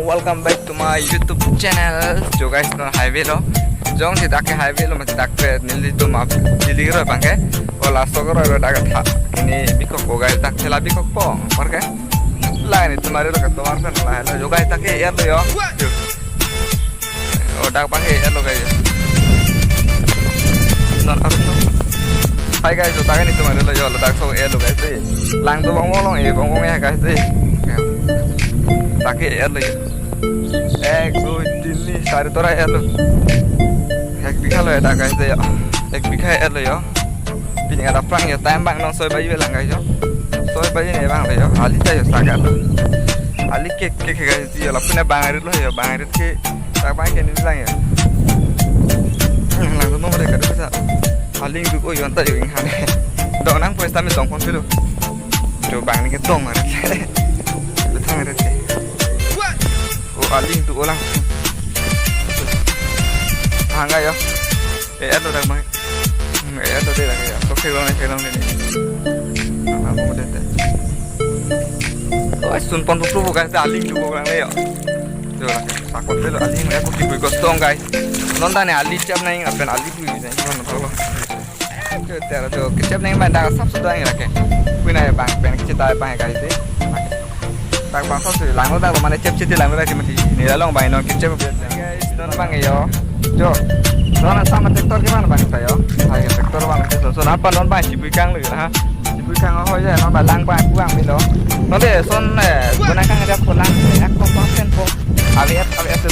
Welcome back to my YouTube channel. Jo guys, no highway lo. Jong si tak highway lo masih tak nili tu map nili kero bangke. Ola sokoro ro dak tha. Ini bikok ko guys tak thela bikok po. Parke. Lain itu mari lo ka tomar kan lah. Jo guys tak ya lo yo. Oh dak bangke ya lo guys. Non arno. Hai guys, jo tak ini tu mari lo yo lo dak so ya lo guys. Lang tu bang molong ya guys. Take ya lo yo. एक दो तीन सारे तोरा एलो एक बिघा लो एटा guys they एक बिघा एलो यो बिनि ada prang yo time bang nong soy bayi belang guys yo soy bayi ne bang yo ali ta yo saga ali ke guys yo la punya bang arit lo yo bang arit ke tak bang ke ni lang yo lang no mereka tu bisa ali ngu ko yo anta yo ing hane do nang pues tami tong kon pilu do bang ni ke tong arit lu thang arit aling tu ulang hangga yo ada dah mai ada deh lah ya so kelong ni nama mo deh oh sun pon tu bukan aling tu orang ni yo tu lah sakot tu aling aku tipu kosong guys nonton ni aling jam naik apa aling tu ni mana tahu tu tera tu kecap naik bandar sab sudah ni lah ke punya bang pen kita bang guys deh tak bang satu lang tak mana cep lang tak mati ni dalam bang non cep guys don bang yo jo don sama traktor gimana bang saya hai traktor bang itu so apa non bang cipui kang lagi ha cipui kang oh ya non lang bang buang milo non deh son gunakan ada pulang ya komponen po awi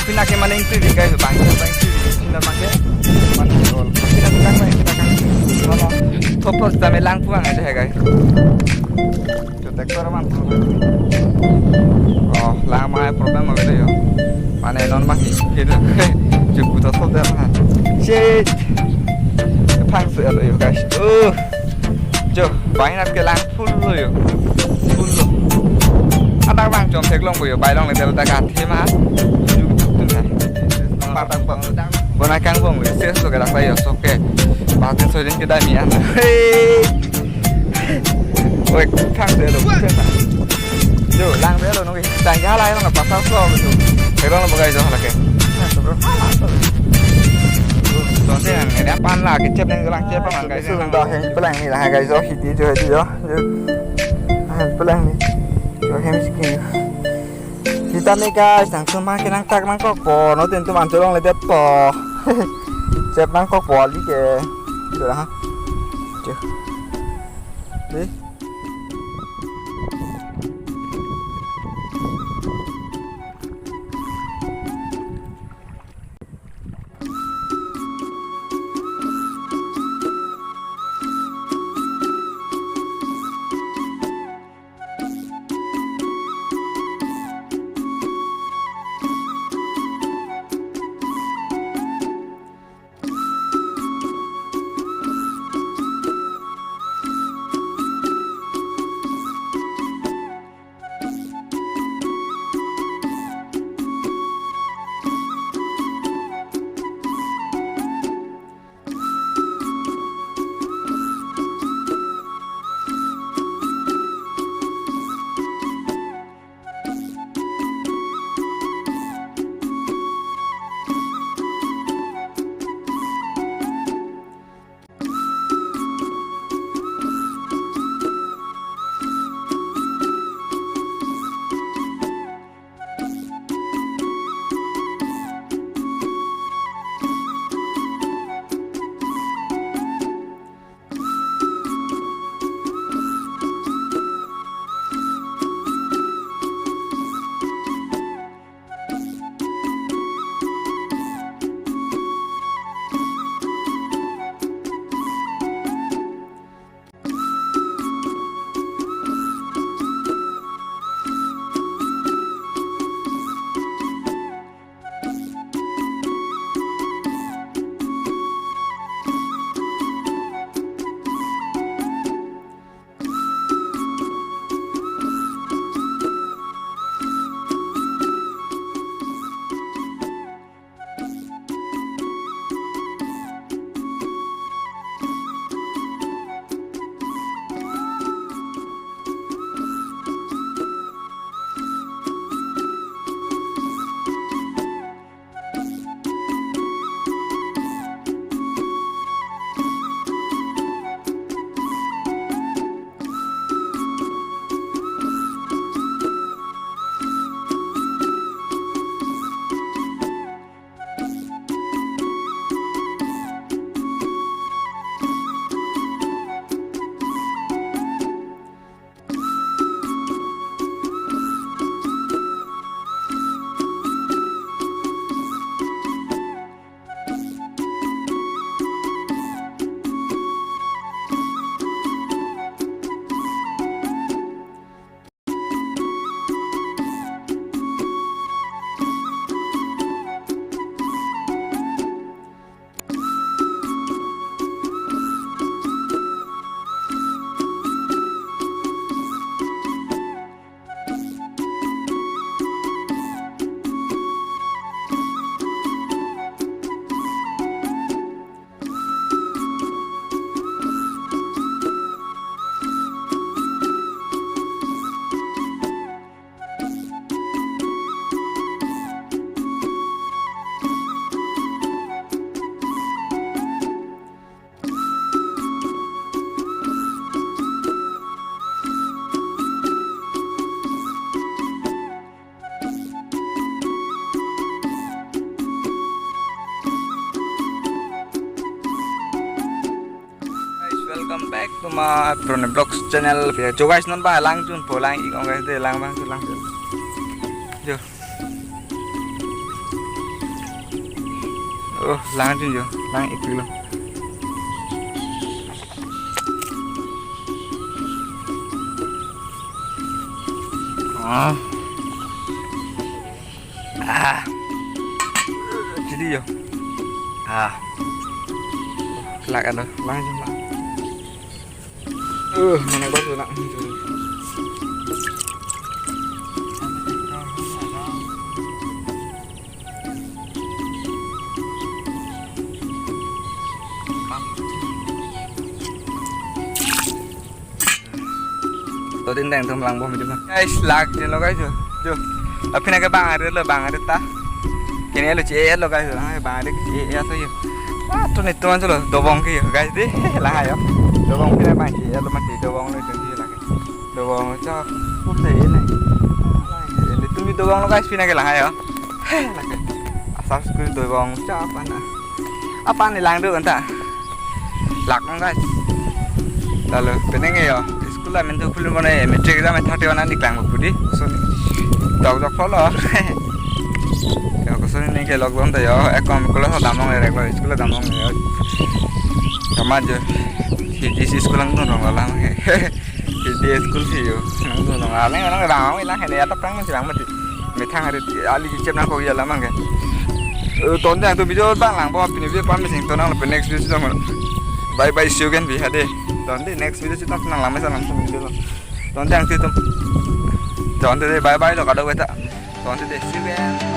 pindah ke mana itu guys bang itu pindah pakai mana tol pindah tukang bang kita kan kalau topos kita lang buang aja ya guys traktor bang oh lama problem apa itu yo mana non mah gitu cukup tuh sudah mah shit pangsu lo yo guys jo banyak ke lang full lo yo full lo ada bang jom tek long yo bai long le tel ta kan thi ma tu này ba bang bang bona kang bong le ses lo cái đặc yo so ke ba ten so đến cái đại mi ăn ôi pangsu lo yo lang bé lo nó cái tang giá lai nó là pasal so gitu thế đó là một cái gì đó là cái đó thế là ngày đáp ăn là cái chép nên cái lang chép bằng cái xương đó cái lang này là hai cái gió khi tí chơi gì đó cái lang này rồi em skin kita nih guys yang semakin angkat mangkok po nó tiền tụi bạn chơi lại tiếp po chép mangkok po đi kìa được hả chưa đi ma drone vlog channel về cho guys non ba lang chun po lang ik guys de lang bang lang jo lang chun jo lang ik luôn jadi yo lạc ăn rồi lang chun lang mana gua tuh nak tôi tin rằng thông lăng bom mình guys lạc trên lo guys chưa ở phía này cái bảng là bảng ta cái này là chị lo guys rồi hai bảng đấy chị thôi tôi này tôi rồi đồ bông kia guys đi là hay không đồ bông cái này bảng chị lo mà chị đồ bông này cái là đồ bông cho không thể này tôi biết đồ bông lo guys phía này cái là hay không là cái sao cứ đồ bông cho apa này lang được anh ta lạc không guys lalu pengen ya sekolah mentu film mana metric exam 31 nanti kelang budi so jok follow ya ko soni ni ke lockdown ta ya account ko la damong re ko sekolah damong ya sama je di sekolah tu dong lah di sekolah sih yo nang tu dong ala nang damong ilang he ya tapang man silang mati me thang hari ali chep na ko ya la mang ke ton jang tu video bang lang bo pini video pan sing to nang le next video dong bye bye see you again bi hade Donde next video kita tenang lama sana langsung video loh. Donde yang itu, donde bye bye lo kada weta. Donde deh see you again.